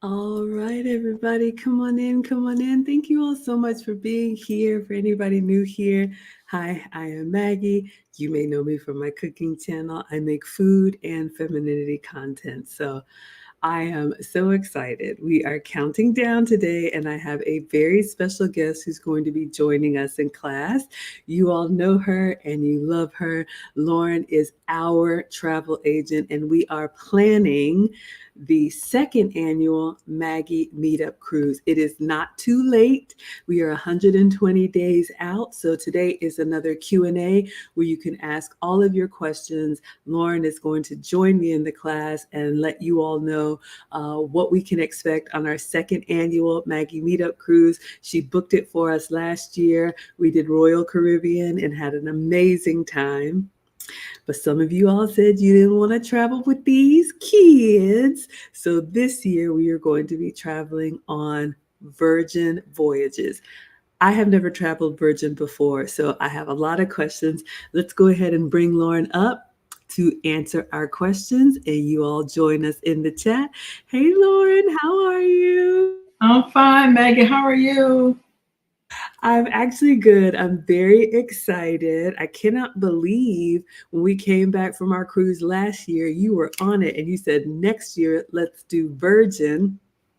All right, everybody, come on in, come on in. Thank you all so much for being here. For anybody new here, hi, I am Maggie. You may know me from my cooking channel. I make food and femininity content. So I am so excited. We are counting down today, and I have a very special guest who's going to be joining us in class. You all know her and you love her. Lauren is our travel agent, and we are planning the second annual Maggie Meetup Cruise. It is not too late. We are 120 days out, so today is another Q&A where you can ask all of your questions. Lauren is going to join me in the class and let you all know what we can expect on our second annual Maggie Meetup Cruise. She booked it for us last year. We did Royal Caribbean and had an amazing time. But some of you all said you didn't want to travel with these kids. So this year we are going to be traveling on Virgin Voyages. I have never traveled Virgin before, so I have a lot of questions. Let's go ahead and bring Lauren up to answer our questions, and you all join us in the chat. Hey, Lauren, how are you? I'm fine, Maggie. How are you? I'm actually good. I'm very excited. I cannot believe when we came back from our cruise last year, you were on it and you said next year, let's do Virgin.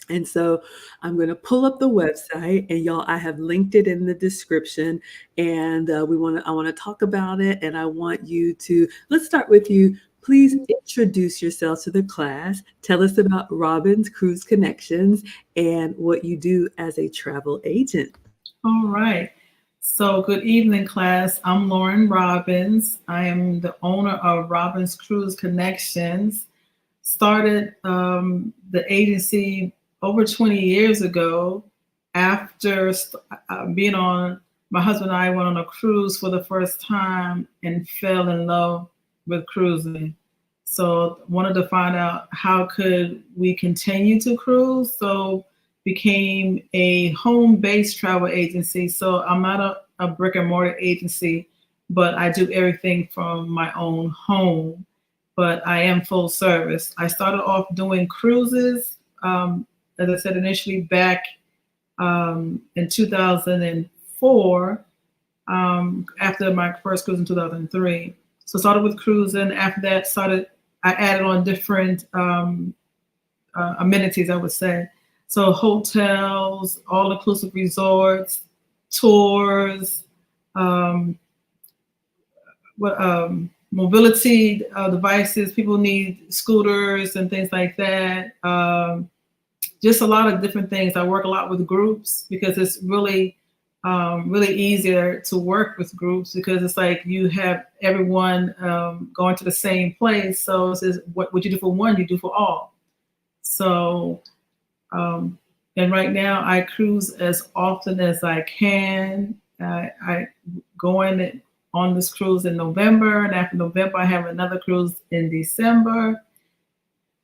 And so I'm going to pull up the website, and y'all, I have linked it in the description, and I want to talk about it, and I want you to, let's start with you. Please introduce yourself to the class. Tell us about Robbins Cruise Connections and what you do as a travel agent. All right. So, good evening, class. I'm Lauren Robbins. I am the owner of Robbins Cruise Connections. Started the agency over 20 years ago after being on, my husband and I went on a cruise for the first time and fell in love with cruising. So wanted to find out how could we continue to cruise. So became a home-based travel agency. So I'm not a brick and mortar agency, but I do everything from my own home. But I am full service. I started off doing cruises, as I said initially, back in 2004, after my first cruise in 2003. So started with cruising. After that, I added on different amenities, I would say. So hotels, all-inclusive resorts, tours, mobility devices. People need scooters and things like that. Just a lot of different things. I work a lot with groups because it's really easier to work with groups because it's like you have everyone going to the same place. So it's just, what you do for one, you do for all. So, and right now I cruise as often as I can. I go in on this cruise in November, and after November I have another cruise in December.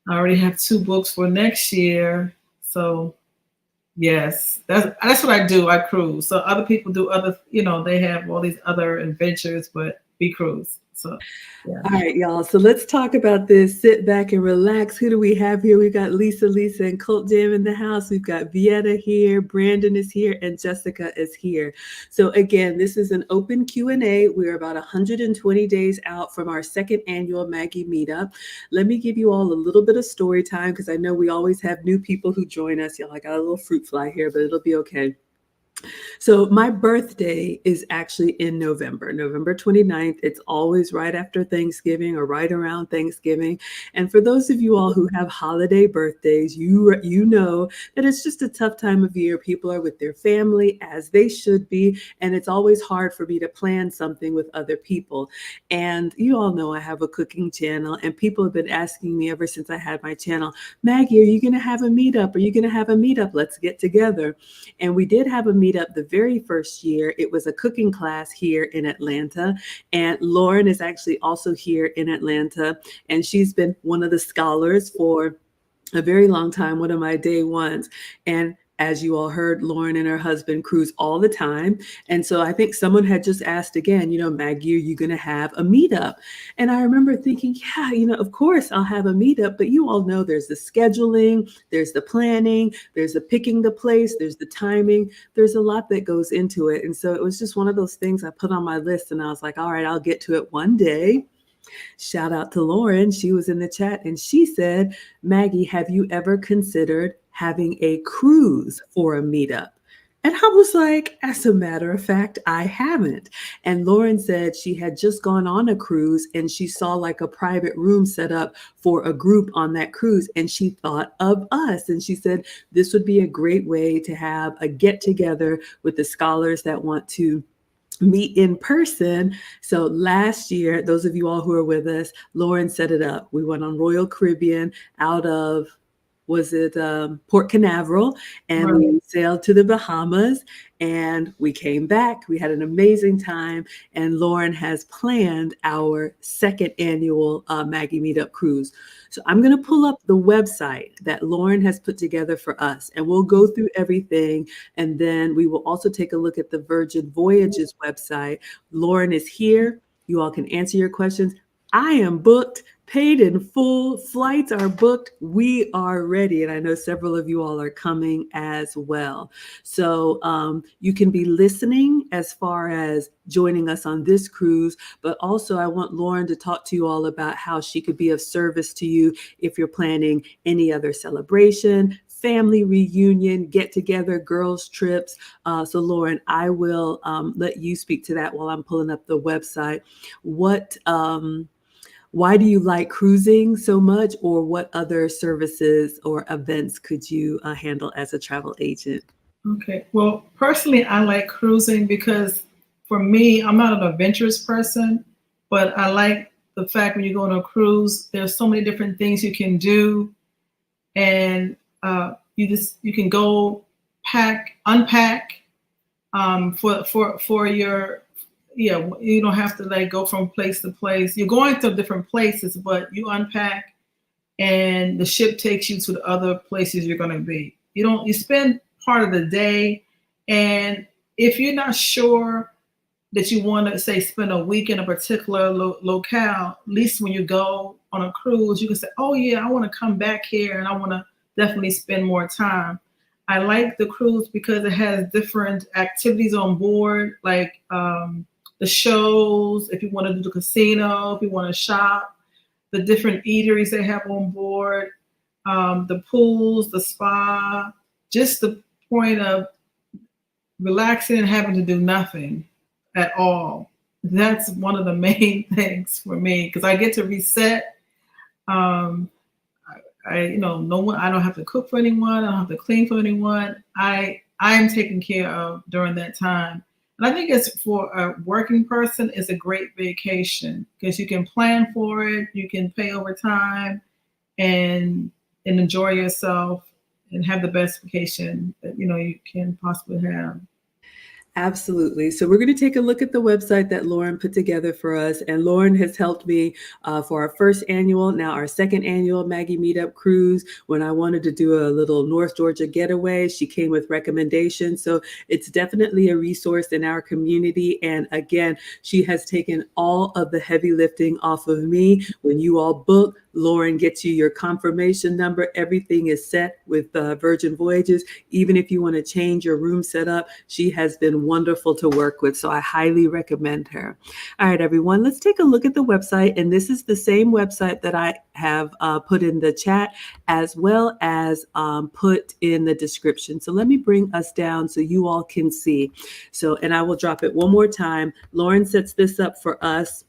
I already have 2 books for next year. So yes, that's what I do. I cruise. So other people do other, they have all these other adventures, but we cruise. So yeah. All right, y'all. So let's talk about this. Sit back and relax. Who do we have here? We've got Lisa, and Cult Jam in the house. We've got Vieta here. Brandon is here, and Jessica is here. So again, this is an open Q&A. We're about 120 days out from our second annual Maggie Meetup. Let me give you all a little bit of story time because I know we always have new people who join us. Y'all, I got a little fruit fly here, but it'll be okay. So my birthday is actually in November 29th. It's always right after Thanksgiving or right around Thanksgiving. And for those of you all who have holiday birthdays, you know that it's just a tough time of year. People are with their family as they should be. And it's always hard for me to plan something with other people. And you all know I have a cooking channel, and people have been asking me ever since I had my channel, Maggie, are you going to have a meetup? Are you going to have a meetup? Let's get together. And we did have a meetup the very first year. It was a cooking class here in Atlanta. And Lauren is actually also here in Atlanta. And she's been one of the scholars for a very long time, one of my day ones. And As you all heard, Lauren and her husband cruise all the time. And so I think someone had just asked again, Maggie, are you going to have a meetup? And I remember thinking, yeah, of course I'll have a meetup, but you all know there's the scheduling, there's the planning, there's the picking the place, there's the timing, there's a lot that goes into it. And so it was just one of those things I put on my list, and I was like, all right, I'll get to it one day. Shout out to Lauren. She was in the chat and she said, Maggie, have you ever considered having a cruise for a meetup? And I was like, as a matter of fact, I haven't. And Lauren said she had just gone on a cruise and she saw like a private room set up for a group on that cruise. And she thought of us. And she said, this would be a great way to have a get together with the scholars that want to meet in person. So last year, those of you all who are with us, Lauren set it up. We went on Royal Caribbean out of, was it Port Canaveral, and Right. we sailed to the Bahamas, and we came back. We had an amazing time, and Lauren has planned our second annual Maggie Meetup Cruise. So I'm going to pull up the website that Lauren has put together for us, and we'll go through everything, and then we will also take a look at the Virgin Voyages website. Lauren is here. You all can answer your questions. I am booked, paid in full. Flights are booked. We are ready. And I know several of you all are coming as well. So you can be listening as far as joining us on this cruise, but also I want Lauren to talk to you all about how she could be of service to you if you're planning any other celebration, family reunion, get together, girls trips. So Lauren, I will let you speak to that while I'm pulling up the website. Why do you like cruising so much, or what other services or events could you handle as a travel agent? Okay. Well, personally, I like cruising because for me, I'm not an adventurous person, but I like the fact when you go on a cruise, there's so many different things you can do, and you can go unpack for your you don't have to like go from place to place. You're going to different places, but you unpack, and the ship takes you to the other places you're going to be. You spend part of the day, and if you're not sure that you want to say spend a week in a particular locale, at least when you go on a cruise, you can say, oh yeah, I want to come back here and I want to definitely spend more time. I like the cruise because it has different activities on board, like the shows, if you want to do the casino, if you want to shop, the different eateries they have on board, the pools, the spa, just the point of relaxing and having to do nothing at all. That's one of the main things for me because I get to reset. No one. I don't have to cook for anyone. I don't have to clean for anyone. I'm taken care of during that time. And I think it's for a working person, it's a great vacation because you can plan for it, you can pay overtime, and enjoy yourself and have the best vacation that you can possibly have. Absolutely. So we're going to take a look at the website that Lauren put together for us. And Lauren has helped me for our first annual, now our second annual Maggie Meetup Cruise. When I wanted to do a little North Georgia getaway, she came with recommendations. So it's definitely a resource in our community. And again, she has taken all of the heavy lifting off of me. When you all book, Lauren gets you your confirmation number. Everything is set with Virgin Voyages. Even if you want to change your room setup, she has been wonderful to work with. So I highly recommend her. All right, everyone, let's take a look at the website. And this is the same website that I have put in the chat as well as put in the description. So let me bring us down so you all can see. So, and I will drop it one more time. Lauren sets this up for us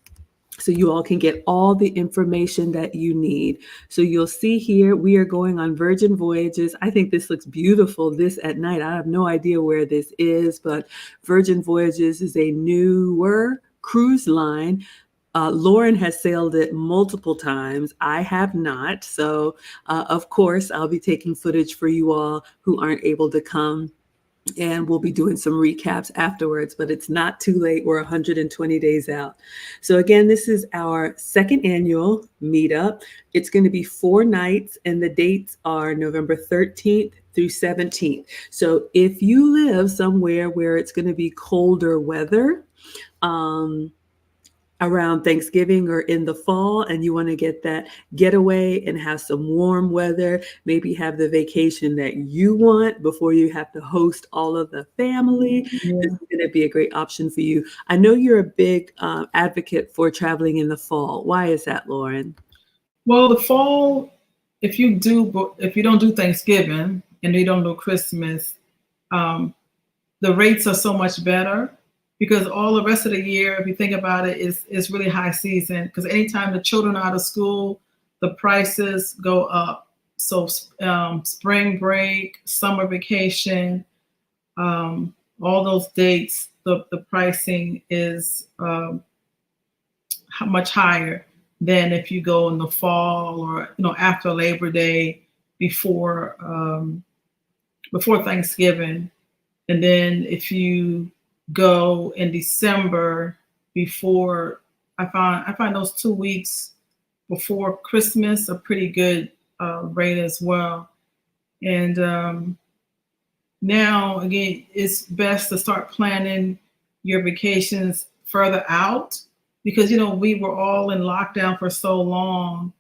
so you all can get all the information that you need. So you'll see here, we are going on Virgin Voyages. I think this looks beautiful, this at night. I have no idea where this is, but Virgin Voyages is a newer cruise line. Lauren has sailed it multiple times. I have not. So of course, I'll be taking footage for you all who aren't able to come and we'll be doing some recaps afterwards, but it's not too late. We're 120 days out. So again, this is our second annual meetup. It's going to be 4 nights, and the dates are November 13th through 17th. So if you live somewhere where it's going to be colder weather, around Thanksgiving or in the fall, and you want to get that getaway and have some warm weather, maybe have the vacation that you want before you have to host all of the family, this is going to be a great option for you. I know you're a big advocate for traveling in the fall. Why is that, Lauren? Well, the fall, if you don't do Thanksgiving and you don't do Christmas, the rates are so much better, because all the rest of the year, if you think about it, is really high season. Because anytime the children are out of school, the prices go up. So spring break, summer vacation, all those dates, the pricing is much higher than if you go in the fall or after Labor Day, before Thanksgiving. And then if you go in December, before, I find those 2 weeks before Christmas a pretty good rate as well. And now again, it's best to start planning your vacations further out, because we were all in lockdown for so long,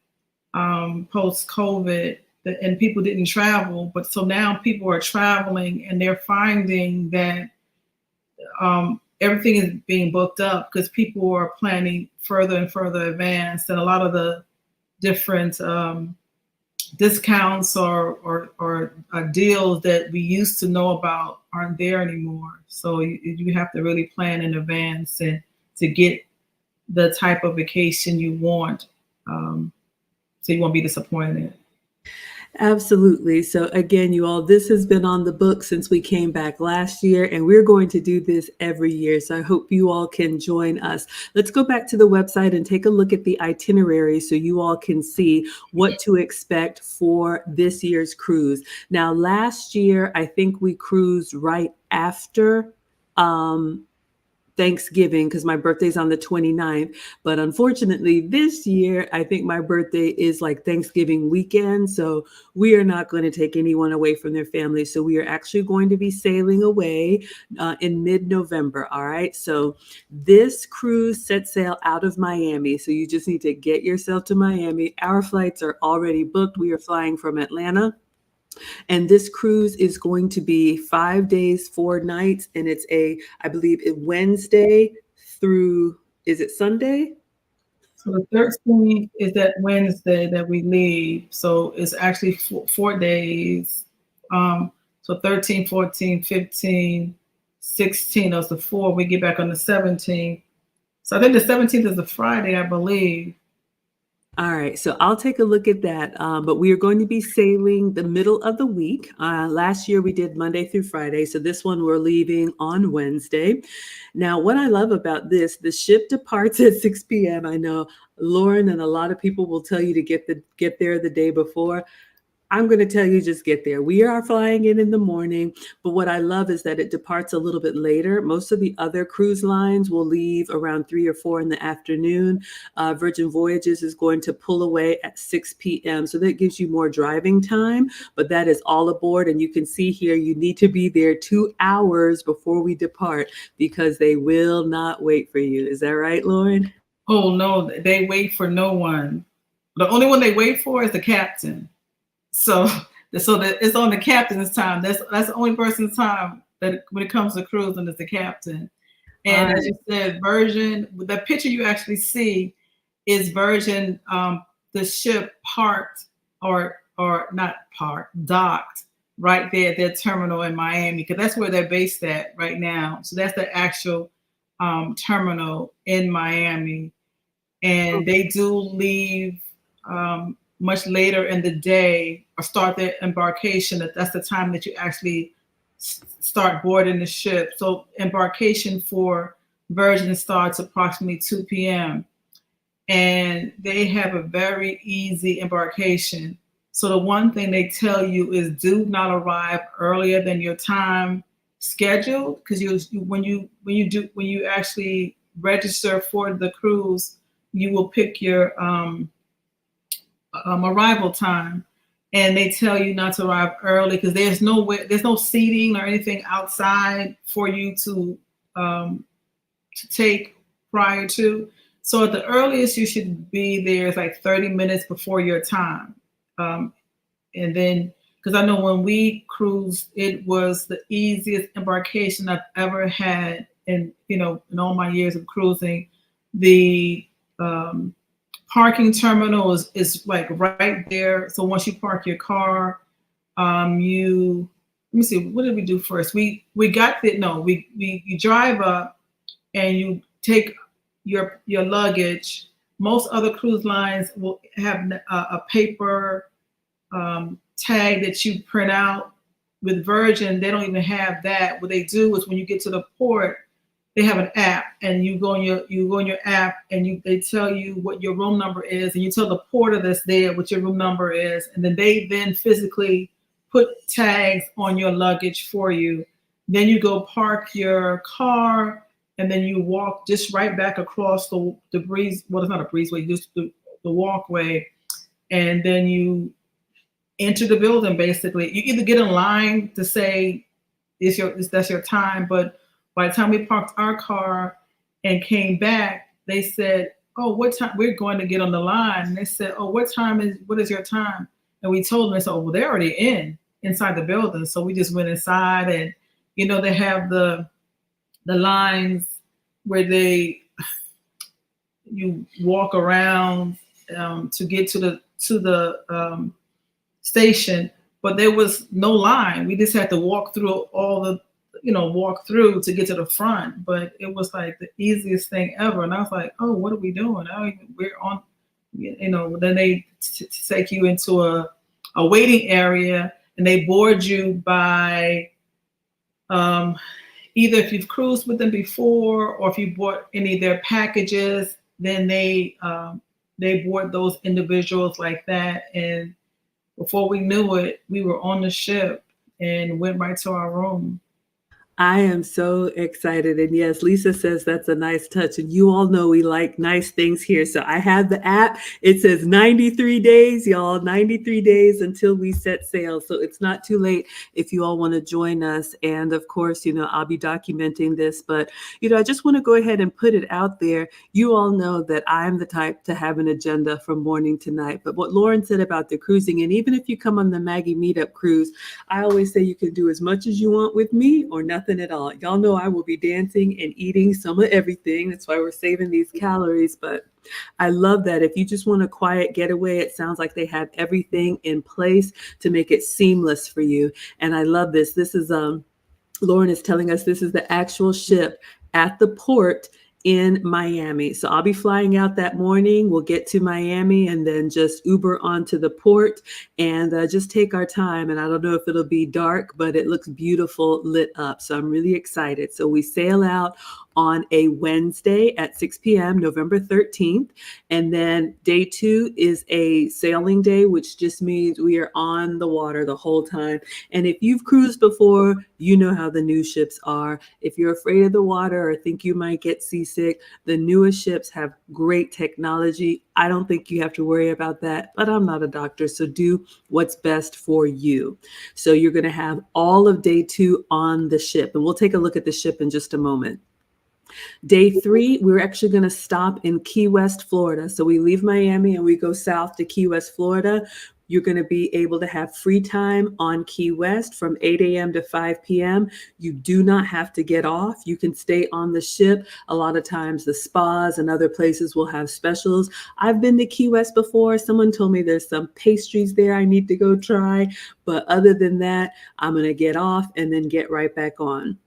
post COVID, and people didn't travel. But so now people are traveling, and they're finding that everything is being booked up, because people are planning further and further advanced, and a lot of the different discounts or deals that we used to know about aren't there anymore. So you have to really plan in advance and to get the type of vacation you want, so you won't be disappointed. Absolutely. So again, you all, this has been on the book since we came back last year, and we're going to do this every year. So I hope you all can join us. Let's go back to the website and take a look at the itinerary so you all can see what to expect for this year's cruise. Now, last year, I think we cruised right after Thanksgiving, because my birthday's on the 29th. But unfortunately, this year, I think my birthday is like Thanksgiving weekend. So we are not going to take anyone away from their family. So we are actually going to be sailing away in mid-November. All right. So this cruise sets sail out of Miami. So you just need to get yourself to Miami. Our flights are already booked. We are flying from Atlanta. And this cruise is going to be 5 days, 4 nights. And it's I believe it Wednesday through, is it Sunday? So the 13th is that Wednesday that we leave. So it's actually 4 days. So 13, 14, 15, 16, that's the 4. We get back on the 17th. So I think the 17th is the Friday, I believe. All right, so I'll take a look at that. But we are going to be sailing the middle of the week. Last year we did Monday through Friday. So this one we're leaving on Wednesday. Now, what I love about this, the ship departs at 6 p.m. I know Lauren and a lot of people will tell you to get there the day before. I'm going to tell you, just get there. We are flying in the morning, but what I love is that it departs a little bit later. Most of the other cruise lines will leave around 3 or 4 in the afternoon. Virgin Voyages is going to pull away at 6 p.m. So that gives you more driving time, but that is all aboard. And you can see here, you need to be there 2 hours before we depart, because they will not wait for you. Is that right, Lauren? Oh, no, they wait for no one. The only one they wait for is the captain. So that it's on the captain's time. That's the only person's time that when it comes to cruising is the captain. And as you said, Virgin, the picture you actually see is Virgin, the ship parked or not parked, docked right there at their terminal in Miami, because that's where they're based at right now. So that's the actual terminal in Miami. And they do leave much later in the day, or start their embarkation. That's the time that you actually start boarding the ship. So embarkation for Virgin starts approximately 2 p.m. And they have a very easy embarkation. So the one thing they tell you is do not arrive earlier than your time, scheduled, because when you actually register for the cruise, you will pick your arrival time, and they tell you not to arrive early because there's no seating or anything outside for you to take prior to. So at the earliest you should be there is like 30 minutes before your time. Um, and then, because I know when we cruised, it was the easiest embarkation I've ever had in all my years of cruising. The um, parking terminal is like right there. So once you park your car, you let me see, what did we do first? We got the no, we you drive up and you take your luggage. Most other cruise lines will have a paper tag that you print out. With Virgin, they don't even have that. What they do is when you get to the port, they have an app, and you go on your app, and they tell you what your room number is, and you tell the porter that's there what your room number is, and then they physically put tags on your luggage for you. Then you go park your car, and then you walk just right back across the breeze. Well, it's not a breezeway, just the walkway, and then you enter the building. Basically, you either get in line to say that's your time, but by the time we parked our car and came back, they said, "Oh, what time? We're going to get on the line." And they said, "Oh, what is your time?" And we told them. They said, "Oh, well, they're already inside the building." So we just went inside, and they have the lines where you walk around to get to the station, but there was no line. We just had to walk through walk through to get to the front. But it was like the easiest thing ever. And I was like, "Oh, what are we doing? We're on," then they take you into a waiting area, and they board you by either if you've cruised with them before, or if you bought any of their packages, then they board those individuals like that. And before we knew it, we were on the ship and went right to our room. I am so excited. And yes, Lisa says that's a nice touch. And you all know we like nice things here. So I have the app. It says 93 days, y'all, 93 days until we set sail. So it's not too late if you all want to join us. And of course, I'll be documenting this. But, I just want to go ahead and put it out there. You all know that I'm the type to have an agenda from morning to night. But what Lauren said about the cruising, and even if you come on the Maggie Meetup cruise, I always say you can do as much as you want with me or nothing at all. Y'all know I will be dancing and eating some of everything. That's why we're saving these calories. But I love that. If you just want a quiet getaway, it sounds like they have everything in place to make it seamless for you. And I love this. This is Lauren is telling us this is the actual ship at the port in Miami. So I'll be flying out that morning. We'll get to Miami and then just Uber onto the port and just take our time. And I don't know if it'll be dark, but it looks beautiful lit up. So I'm really excited. So we sail out on a Wednesday at 6 p.m., November 13th. And then day 2 is a sailing day, which just means we are on the water the whole time. And if you've cruised before, you know how the new ships are. If you're afraid of the water or think you might get seasick, the newest ships have great technology. I don't think you have to worry about that, but I'm not a doctor, so do what's best for you. So you're going to have all of day 2 on the ship, and we'll take a look at the ship in just a moment. Day 3, we're actually going to stop in Key West, Florida. So we leave Miami and we go south to Key West, Florida. You're going to be able to have free time on Key West from 8 a.m. to 5 p.m. You do not have to get off. You can stay on the ship. A lot of times the spas and other places will have specials. I've been to Key West before. Someone told me there's some pastries there I need to go try. But other than that, I'm going to get off and then get right back on.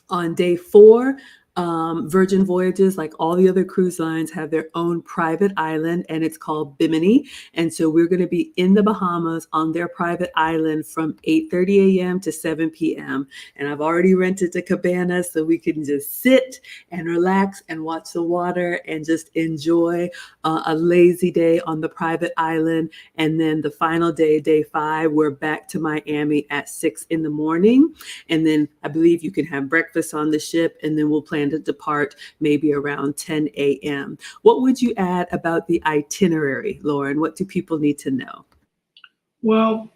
On day 4, Virgin Voyages, like all the other cruise lines, have their own private island, and it's called Bimini. And so we're going to be in the Bahamas on their private island from 8:30 a.m. to 7 p.m. And I've already rented a cabana so we can just sit and relax and watch the water and just enjoy a lazy day on the private island. And then the final day, day 5, we're back to Miami at 6 in the morning. And then I believe you can have breakfast on the ship, and then we'll plan to depart maybe around 10 a.m. What would you add about the itinerary, Lauren? What do people need to know? Well,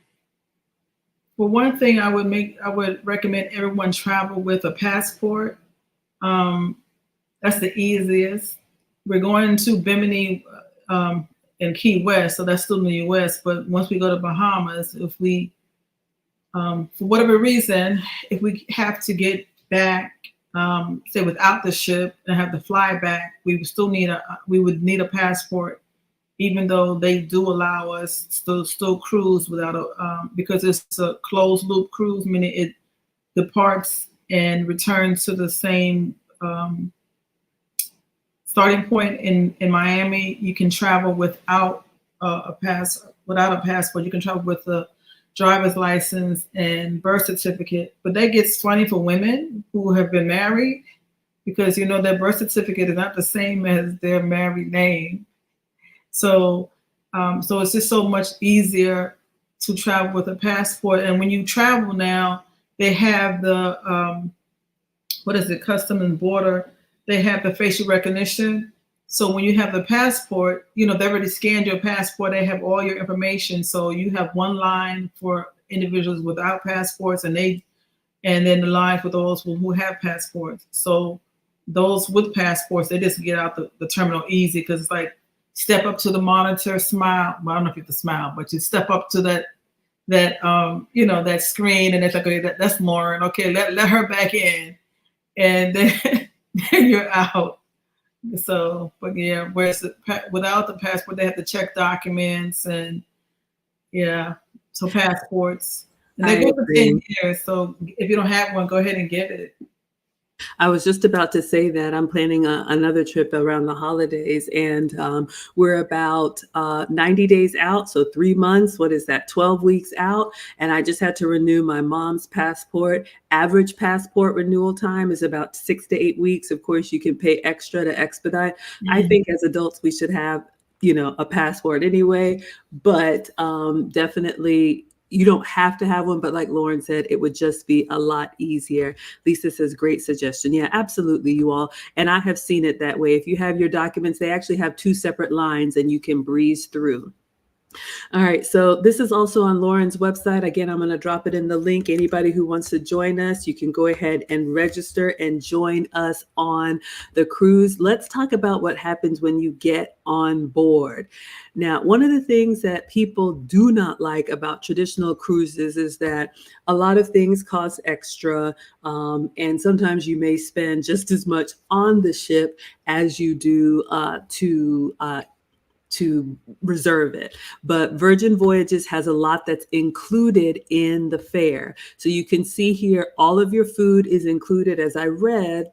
for one thing, I would recommend everyone travel with a passport. That's the easiest. We're going to Bimini in Key West, so that's still in the U.S. But once we go to Bahamas, if we, for whatever reason, if we have to get back, say without the ship and have to fly back, we would need a passport, even though they do allow us still cruise without because it's a closed loop cruise, meaning it departs and returns to the same starting point in Miami. You can travel without a passport. You can travel with a driver's license and birth certificate. But that gets funny for women who have been married, because their birth certificate is not the same as their married name. So it's just so much easier to travel with a passport. And when you travel now, they have the Custom and Border. They have the facial recognition. So when you have the passport, they already scanned your passport. They have all your information. So you have one line for individuals without passports, and then the line for those who have passports. So those with passports, they just get out the terminal easy, because it's like step up to the monitor, smile. Well, I don't know if you have to smile, but you step up to that screen, and it's like, okay, that's Lauren. Okay, let her back in, and then you're out. So, but yeah, whereas without the passport, they have to check documents, and so passports, and they go for 10 years. So if you don't have one, go ahead and get it. I was just about to say that I'm planning another trip around the holidays, and we're about 90 days out. So 3 months, what is that, 12 weeks out. And I just had to renew my mom's passport. Average passport renewal time is about 6 to 8 weeks. Of course, you can pay extra to expedite. Mm-hmm. I think as adults, we should have, a passport anyway, but definitely you don't have to have one, but like Lauren said, it would just be a lot easier. Lisa says, great suggestion. Yeah, absolutely, you all. And I have seen it that way. If you have your documents, they actually have 2 separate lines and you can breeze through. All right, so this is also on Lauren's website. Again, I'm going to drop it in the link. Anybody who wants to join us, you can go ahead and register and join us on the cruise. Let's talk about what happens when you get on board. Now, one of the things that people do not like about traditional cruises is that a lot of things cost extra, and sometimes you may spend just as much on the ship as you do to reserve it. But Virgin Voyages has a lot that's included in the fare. So you can see here, all of your food is included. As I read,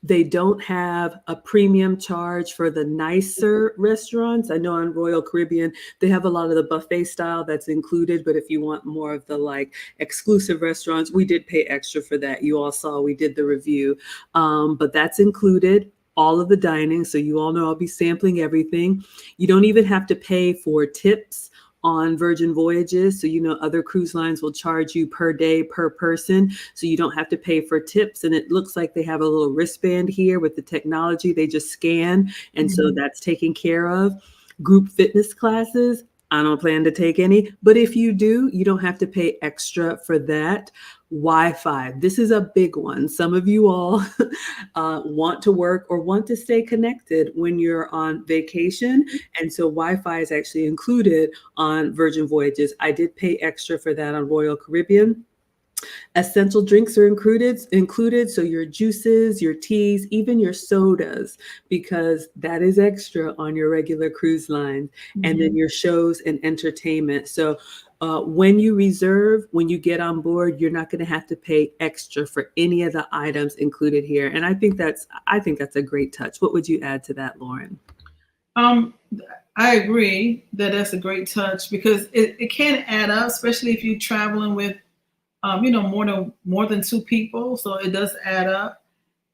they don't have a premium charge for the nicer restaurants. I know on Royal Caribbean, they have a lot of the buffet style that's included, but if you want more of the exclusive restaurants, we did pay extra for that. You all saw, we did the review, but that's included. All of the dining. So you all know I'll be sampling everything. You don't even have to pay for tips on Virgin Voyages. So, other cruise lines will charge you per day, per person. So you don't have to pay for tips. And it looks like they have a little wristband here with the technology. They just scan. And so that's taken care of. Group fitness classes, I don't plan to take any, but if you do, you don't have to pay extra for that. Wi-Fi. This is a big one. Some of you all want to work or want to stay connected when you're on vacation. And so Wi-Fi is actually included on Virgin Voyages. I did pay extra for that on Royal Caribbean. Essential drinks are included, so your juices, your teas, even your sodas, because that is extra on your regular cruise line. And then your shows and entertainment. So when you reserve, when you get on board, you're not going to have to pay extra for any of the items included here. And I think that's a great touch. What would you add to that, Lauren? Um, I agree that that's a great touch because it can add up, especially if you're traveling with, more than two people. So it does add up,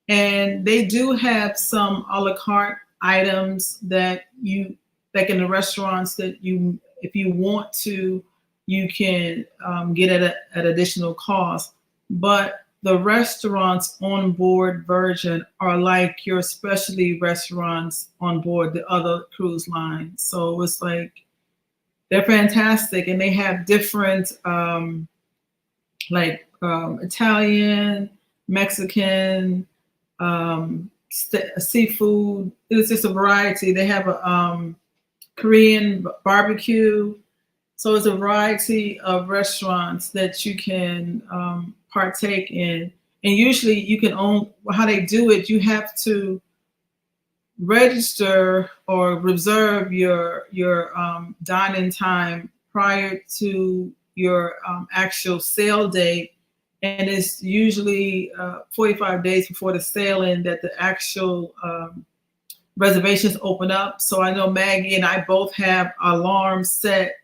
and they do have some a la carte items that you like in the restaurants that you, if you want to, you can get at additional cost. But the restaurants on board Virgin are like your specialty restaurants on board the other cruise lines. So it's like they're fantastic, and they have different Italian, Mexican, seafood. It's just a variety. They have a Korean barbecue. So it's a variety of restaurants that you can partake in. And usually you can own how they do it. You have to register or reserve your dining time prior to your actual sale date, and it's usually 45 days before the sailing that the actual reservations open up. So I know Maggie and I both have alarms set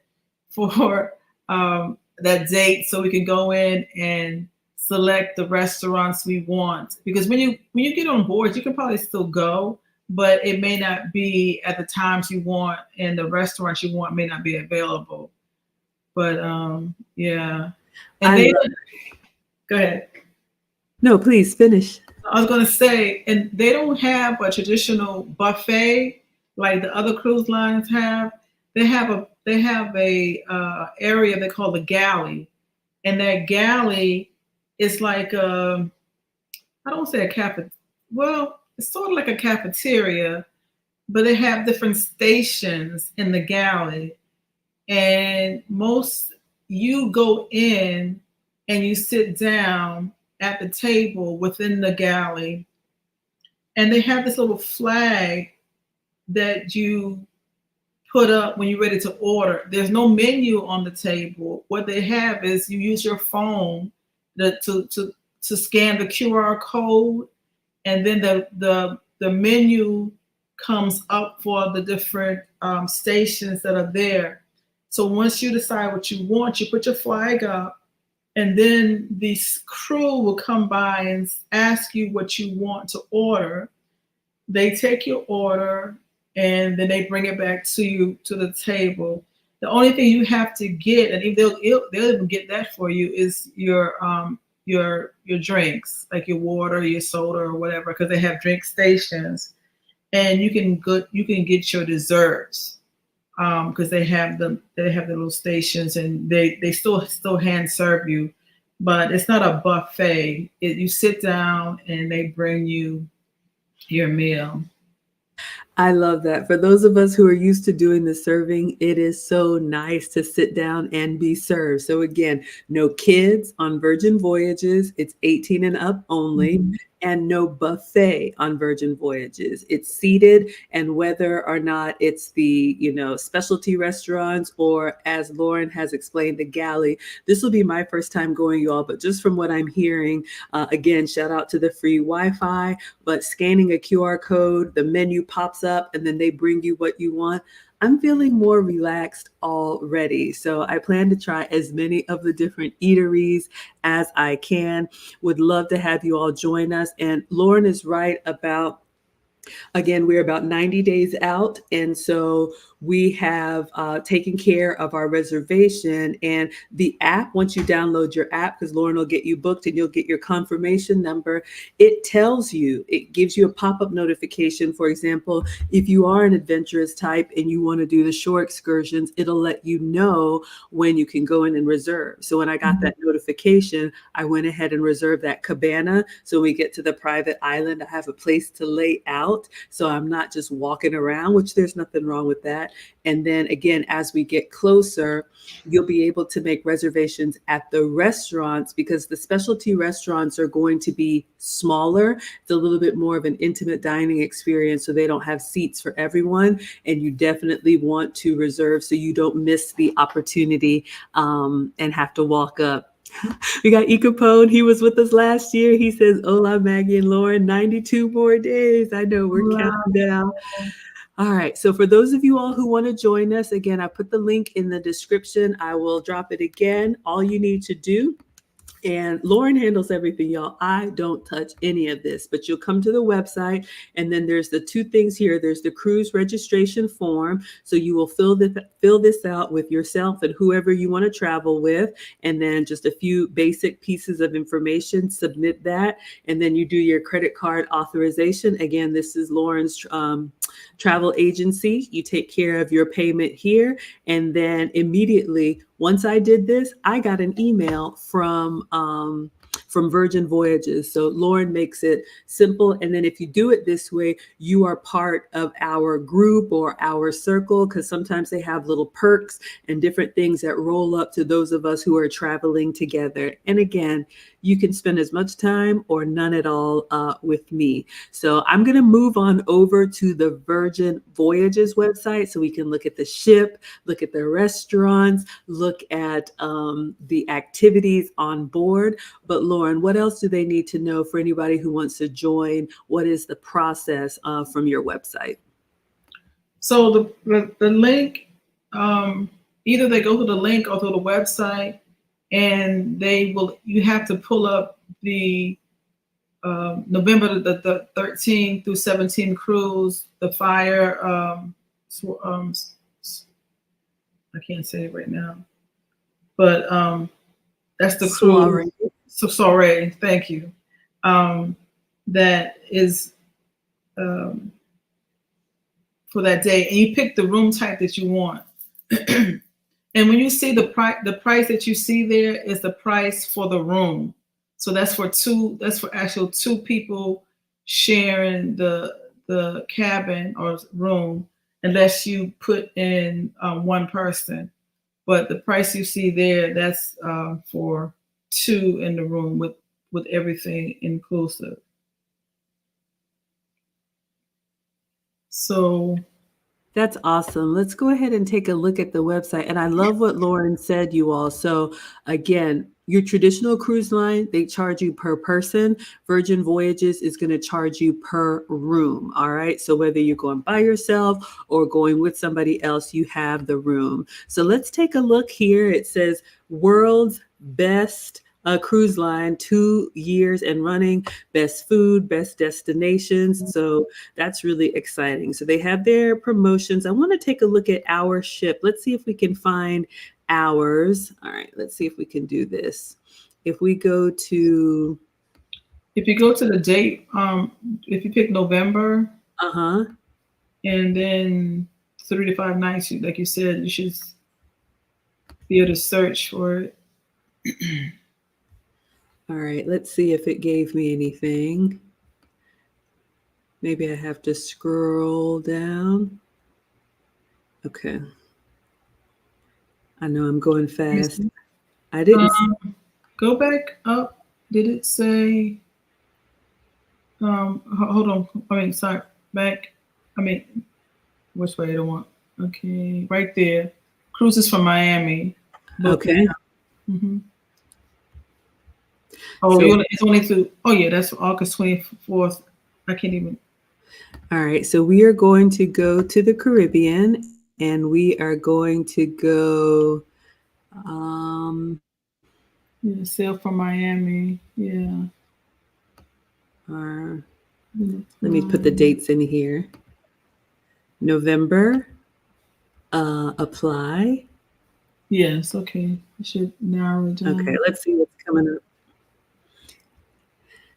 for that date, so we can go in and select the restaurants we want. Because when you get on board, you can probably still go, but it may not be at the times you want, and the restaurants you want may not be available. But yeah, and they go ahead. No, please finish. I was going to say, and they don't have a traditional buffet like the other cruise lines have. They have a area they call the galley, and that galley is like I don't say a cafe. Well, it's sort of like a cafeteria, but they have different stations in the galley, and most you go in and you sit down at the table within the galley, and they have this little flag that you put up when you're ready to order. There's no menu on the table. What they have is you use your phone to scan the QR code, and then the menu comes up for the different stations that are there. So once you decide what you want, you put your flag up, and then the crew will come by and ask you what you want to order. They take your order, and then they bring it back to you to the table. The only thing you have to get, and they'll even get that for you, is your drinks, like your water, your soda, or whatever, because they have drink stations, and you can get your desserts because they have the little stations, and they still hand serve you, but it's not a buffet. You sit down and they bring you your meal. I love that. For those of us who are used to doing the serving, it is so nice to sit down and be served. So again, no kids on Virgin Voyages. It's 18 and up only. Mm-hmm. And no buffet on Virgin Voyages. It's seated, and whether or not it's the, specialty restaurants, or as Lauren has explained, the galley. This will be my first time going, y'all, but just from what I'm hearing, again, shout out to the free Wi-Fi, but scanning a QR code, the menu pops up, and then they bring you what you want. I'm feeling more relaxed already. So I plan to try as many of the different eateries as I can. Would love to have you all join us. And Lauren is right about, again, we're about 90 days out. And so we have taken care of our reservation, and the app, once you download your app, because Lauren will get you booked and you'll get your confirmation number, it tells you, it gives you a pop-up notification. For example, if you are an adventurous type and you want to do the shore excursions, it'll let you know when you can go in and reserve. So when I got that notification, I went ahead and reserved that cabana. So when we get to the private island, I have a place to lay out. out. So I'm not just walking around, which there's nothing wrong with that. And then again, as we get closer, you'll be able to make reservations at the restaurants because the specialty restaurants are going to be smaller. It's a little bit more of an intimate dining experience, so they don't have seats for everyone. And you definitely want to reserve so you don't miss the opportunity and have to walk up. We got Ecapone. He was with us last year. He says, "Hola, Maggie and Lauren, 92 more days." I know we're counting down. All right. So for those of you all who want to join us, again, I put the link in the description. I will drop it again. All you need to do, and Lauren handles everything, y'all. I don't touch any of this, but you'll come to the website and then there's the two things here. There's the cruise registration form. So you will fill this out with yourself and whoever you want to travel with. And then just a few basic pieces of information, submit that. And then you do your credit card authorization. Again, this is Lauren's travel agency. You take care of your payment here. And then immediately, once I did this, I got an email from Virgin Voyages. So Lauren makes it simple. And then if you do it this way, you are part of our group or our circle, because sometimes they have little perks and different things that roll up to those of us who are traveling together. And again, you can spend as much time or none at all with me. So I'm going to move on over to the Virgin Voyages website so we can look at the ship, look at the restaurants, look at the activities on board. But Lauren, what else do they need to know for anybody who wants to join? What is the process from your website? So the link, either they go to the link or to the website, and you have to pull up the November the 13th through 17th cruise, the Fire, I can't say it right now, but that's the cruise. Soirees, thank you. That is for that day, and you pick the room type that you want. And when you see the price that you see there is the price for the room. So that's for actual two people sharing the cabin or room, unless you put in one person. But the price you see there, that's for two in the room with everything inclusive. So that's awesome. Let's go ahead and take a look at the website. And I love what Lauren said, you all. So again, your traditional cruise line, they charge you per person. Virgin Voyages is going to charge you per room. All right. So whether you're going by yourself or going with somebody else, you have the room. So let's take a look here. It says world's best cruise line, 2 years and running, best food, best destinations. So that's really exciting. So they have their promotions. I want to take a look at our ship. Let's see if we can find ours. All right, let's see if we can do this. If you go to the date, if you pick November, and then 3 to 5 nights, like you said, you should be able to search for it. All right, let's see if it gave me anything. Maybe I have to scroll down. Okay. I know I'm going fast. I didn't go back up. Did it say? Hold on. Sorry. Back. Which way I don't want? Okay, right there. Cruises from Miami. Okay. Mm-hmm. Oh, so, it's only through. Oh yeah, that's August 24th. I can't even. All right, so we are going to go to the Caribbean, and we are going to go. Sail from Miami. Yeah. Let me put the dates in here. November. Apply. Yes. Okay. I should narrow it down. Okay. Let's see what's coming up.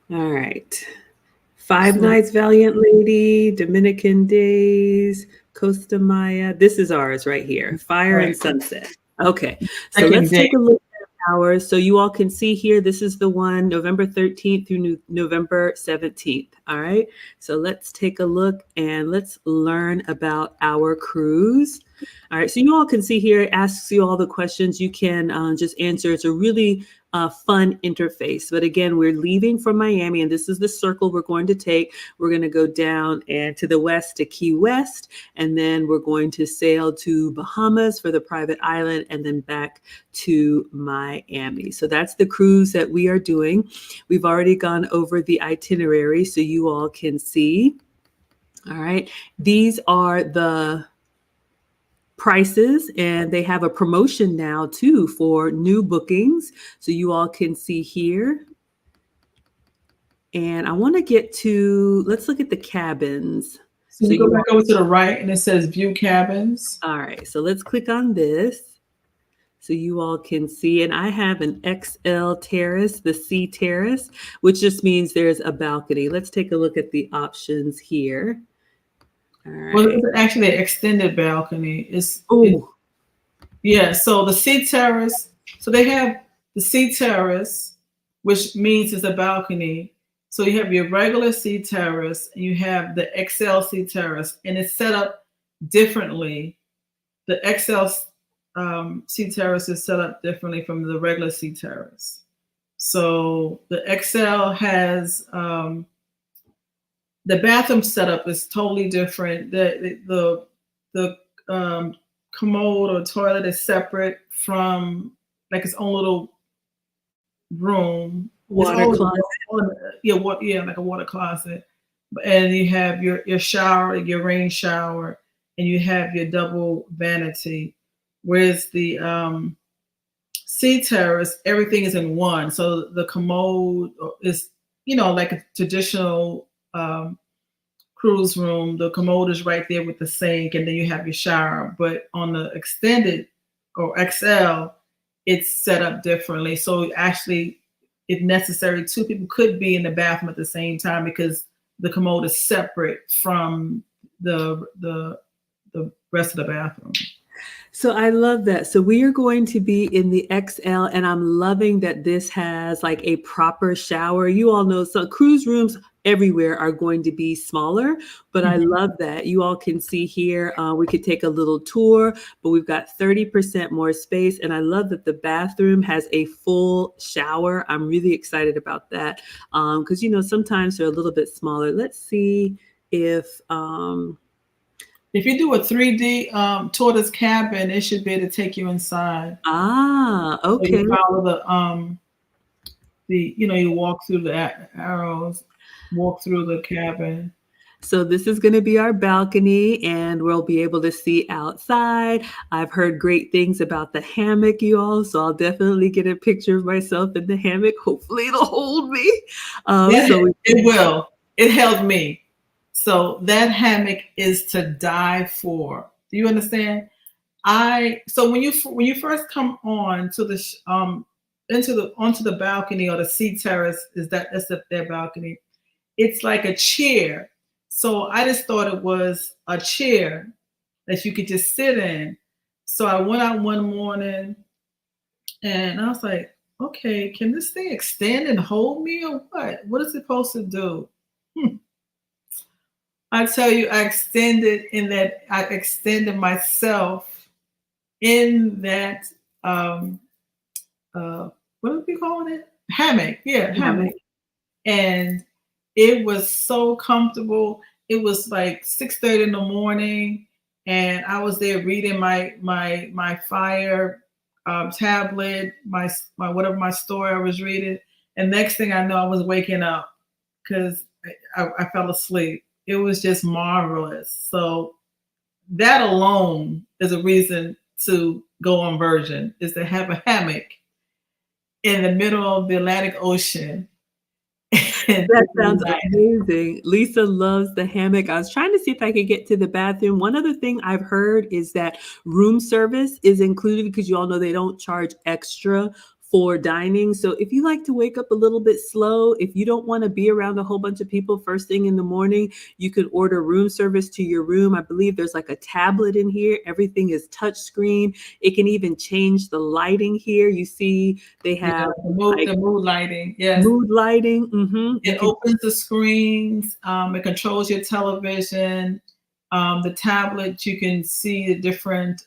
All right. 5 nights, Valiant Lady, Dominican Days, Costa Maya. This is ours right here. Fire and Sunset. Okay. So let's take a look at hours. So you all can see here, this is the one November 13th through November 17th. All right. So let's take a look and let's learn about our cruise. All right. So you all can see here, it asks you all the questions you can just answer. It's a really fun interface. But again, we're leaving from Miami, and this is the circle we're going to take. We're going to go down and to the west to Key West, and then we're going to sail to Bahamas for the private island, and then back to Miami. So that's the cruise that we are doing. We've already gone over the itinerary so you all can see. All right. These are the prices, and they have a promotion now too for new bookings. So you all can see here. And I want to get to, let's look at the cabins. So you go back over to the right and it says view cabins. All right. So let's click on this so you all can see. And I have an XL terrace, the C terrace, which just means there's a balcony. Let's take a look at the options here. All right. Well, it's actually an extended balcony. Yeah. So the C terrace. So they have the C terrace, which means it's a balcony. So you have your regular C terrace, and you have the XL C terrace, and it's set up differently. The XL C terrace is set up differently from the regular C terrace. So the XL has the bathroom setup is totally different. The commode or toilet is separate from like its own little room. Water closet. Like a water closet. And you have your shower, your rain shower, and you have your double vanity. Whereas the C terrace, everything is in one. So the commode is, like a traditional cruise room. The commode is right there with the sink, and then you have your shower. But on the extended or XL, it's set up differently. So actually, if necessary, two people could be in the bathroom at the same time because the commode is separate from the rest of the bathroom. So I love that. So we are going to be in the XL, and I'm loving that this has like a proper shower. You all know, so cruise rooms everywhere are going to be smaller, but I love that. You all can see here, we could take a little tour, but we've got 30% more space. And I love that the bathroom has a full shower. I'm really excited about that because, sometimes they're a little bit smaller. Let's see if you do a 3D tour this cabin, it should be able to take you inside. Okay. So you follow you walk through the arrows, walk through the cabin. So this is going to be our balcony, and we'll be able to see outside. I've heard great things about the hammock, you all, so I'll definitely get a picture of myself in the hammock. Hopefully it'll hold me. It will. It held me. So that hammock is to die for. Do you understand? So when you first come on to the onto the balcony or the C terrace, that's their balcony. It's like a chair. So I just thought it was a chair that you could just sit in. So I went out one morning and I was like, okay, can this thing extend and hold me or what? What is it supposed to do? I tell you, I extended myself in that, what are we calling it? Hammock. Yeah, hammock. And it was so comfortable. It was like 6:30 in the morning, and I was there reading my Fire tablet, my whatever my story I was reading. And next thing I know, I was waking up because I fell asleep. It was just marvelous. So that alone is a reason to go on Virgin, is to have a hammock in the middle of the Atlantic Ocean. That sounds amazing. Lisa loves the hammock. I was trying to see if I could get to the bathroom. One other thing I've heard is that room service is included because you all know they don't charge extra for dining. So if you like to wake up a little bit slow, if you don't want to be around a whole bunch of people first thing in the morning, you could order room service to your room. I believe there's like a tablet in here. Everything is touch screen. It can even change the lighting here. You see they have the mood lighting. Yes. Mood lighting. Mm-hmm. It opens the screens. It controls your television. The tablet, you can see the different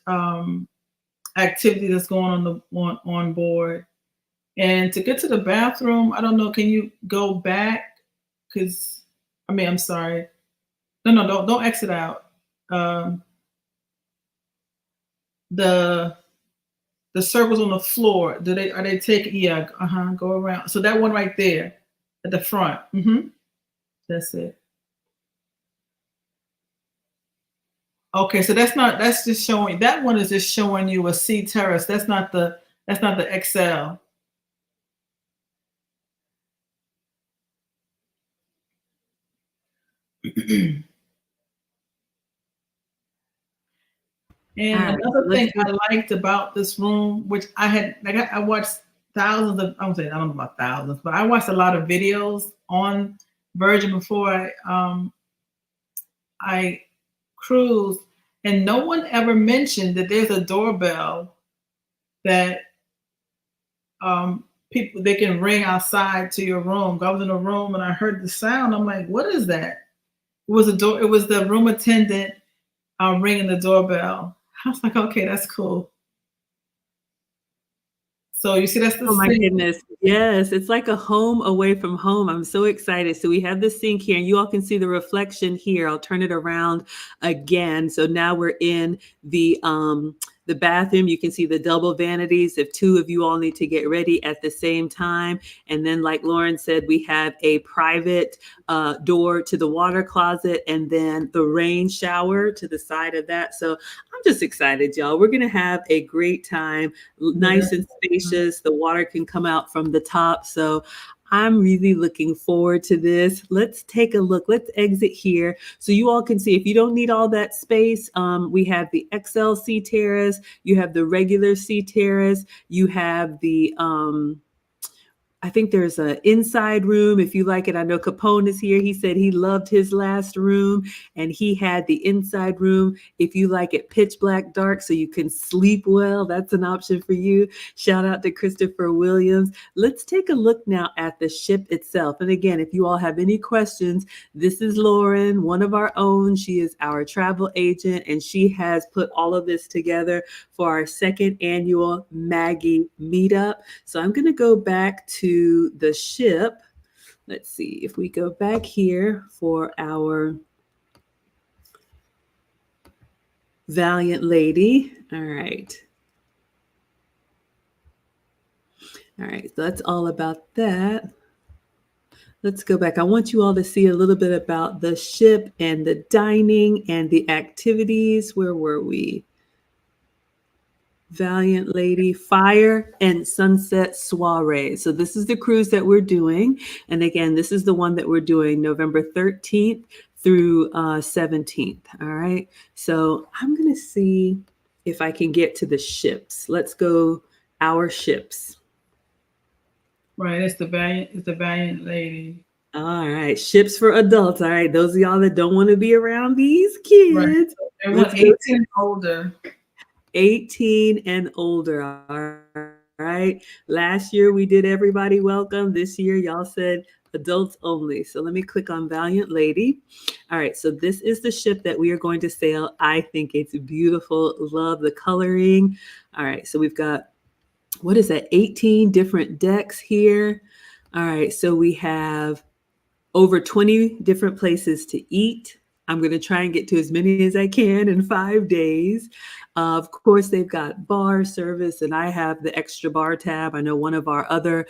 activity that's going on board. And to get to the bathroom, I don't know, can you go back? Because I'm sorry. No, don't exit out. The circles on the floor, are they taking? Yeah, go around. So that one right there at the front. That's it. Okay, so that's just showing, that one is just showing you a C terrace. That's not the XL. And another thing I liked about this room, which I watched thousands of, I don't know about thousands, but I watched a lot of videos on Virgin before I cruised, and no one ever mentioned that there's a doorbell that people, they can ring outside to your room. I was in a room and I heard the sound. I'm like, what is that? It was the room attendant ringing the doorbell. I was like, okay, that's cool. So you see, that's the Oh my goodness. Yes, it's like a home away from home. I'm so excited. So we have the sink here and you all can see the reflection here. I'll turn it around again. So now we're in the bathroom. You can see the double vanities if two of you all need to get ready at the same time. And then like Lauren said, we have a private door to the water closet and then the rain shower to the side of that. So I'm just excited, y'all. We're going to have a great time, nice and spacious. The water can come out from the top. So I'm really looking forward to this. Let's take a look. Let's exit here so you all can see. If you don't need all that space, we have the XL C terrace. You have the regular C terrace. You have the I think there's an inside room if you like it. I know Capone is here. He said he loved his last room and he had the inside room if you like it pitch black dark so you can sleep well. That's an option for you. Shout out to Christopher Williams. Let's take a look now at the ship itself. And again, if you all have any questions, this is Lauren, one of our own. She is our travel agent and she has put all of this together for our second annual Maggie meetup. So I'm going to go back to the ship. Let's see if we go back here for our Valiant Lady. All right. All right, so that's all about that. Let's go back. I want you all to see a little bit about the ship and the dining and the activities. Where were we? Valiant Lady, Fire and Sunset Soirees. So this is the cruise that we're doing. And again, this is the one that we're doing November 13th through 17th. All right. So I'm going to see if I can get to the ships. Let's go our ships. Right. It's the Valiant Lady. All right. Ships for adults. All right. Those of y'all that don't want to be around these kids. Right. Everyone 18 and older. 18 and older. All right. Last year we did everybody welcome. This year y'all said adults only. So let me click on Valiant Lady. All right. So this is the ship that we are going to sail. I think it's beautiful. Love the coloring. All right. So we've got, what is that? 18 different decks here. All right. So we have over 20 different places to eat. I'm going to try and get to as many as I can in 5 days. Of course, they've got bar service, and I have the extra bar tab. I know one of our other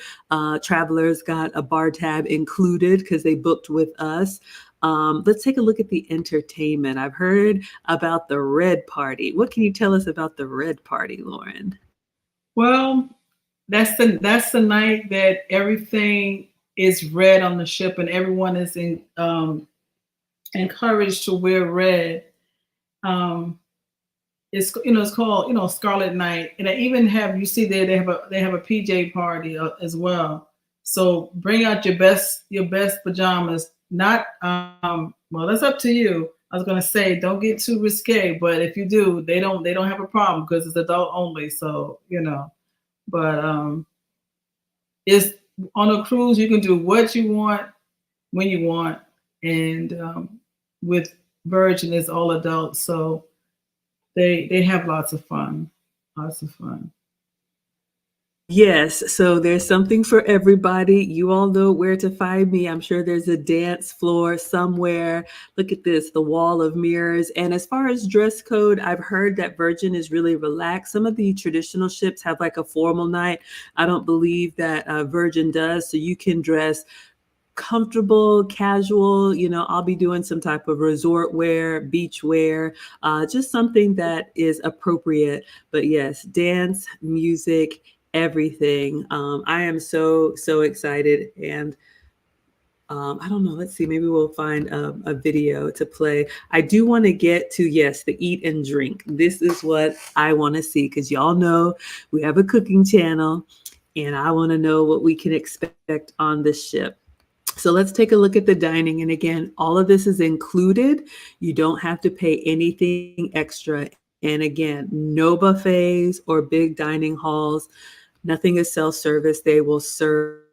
travelers got a bar tab included because they booked with us. Let's take a look at the entertainment. I've heard about the red party. What can you tell us about the red party, Lauren? Well, that's the night that everything is red on the ship, and everyone is encouraged to wear red. it's it's called Scarlet Night, and they even have you see there they have a PJ party as well. So bring out your best pajamas. Not well, that's up to you. I was gonna say don't get too risque, but if you do, they don't have a problem because it's adult only. So but it's on a cruise you can do what you want when you want, and with Virgin it's all adults, so they have lots of fun, lots of fun. Yes, so there's something for everybody. You all know where to find me. I'm sure there's a dance floor somewhere. Look at this, the wall of mirrors. And as far as dress code, I've heard that Virgin is really relaxed. Some of the traditional ships have like a formal night. I don't believe that Virgin does. So you can dress comfortable, casual. I'll be doing some type of resort wear, beach wear, just something that is appropriate. But yes, dance, music, everything. I am so excited. And I don't know. Let's see. Maybe we'll find a video to play. I do want to get to, yes, the eat and drink. This is what I want to see because y'all know we have a cooking channel and I want to know what we can expect on this ship. So let's take a look at the dining. And again, all of this is included. You don't have to pay anything extra. And again, no buffets or big dining halls. Nothing is self-service. They will serve.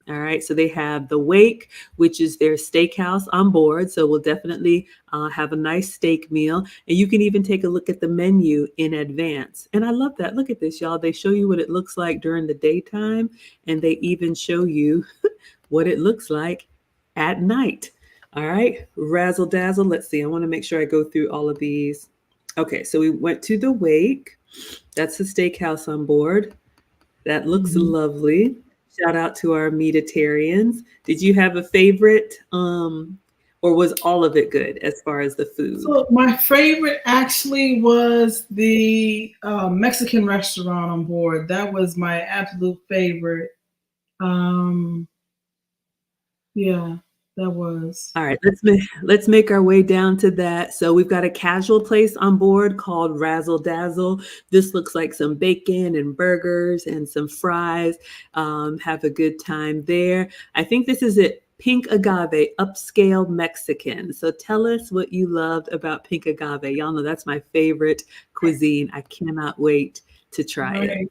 All right. So they have the Wake, which is their steakhouse on board. So we'll definitely have a nice steak meal. And you can even take a look at the menu in advance. And I love that. Look at this, y'all. They show you what it looks like during the daytime. And they even show you what it looks like at night. All right, razzle dazzle. Let's see. I want to make sure I go through all of these. Okay, so we went to the Wake. That's the steakhouse on board. That looks lovely. Shout out to our meatitarians. Did you have a favorite, or was all of it good as far as the food? So my favorite actually was the Mexican restaurant on board. That was my absolute favorite. Yeah, that was. All right, let's make our way down to that. So we've got a casual place on board called Razzle Dazzle. This looks like some bacon and burgers and some fries. Have a good time there. I think this is it. Pink Agave, upscale Mexican. So tell us what you loved about Pink Agave. Y'all know that's my favorite cuisine. I cannot wait to try it.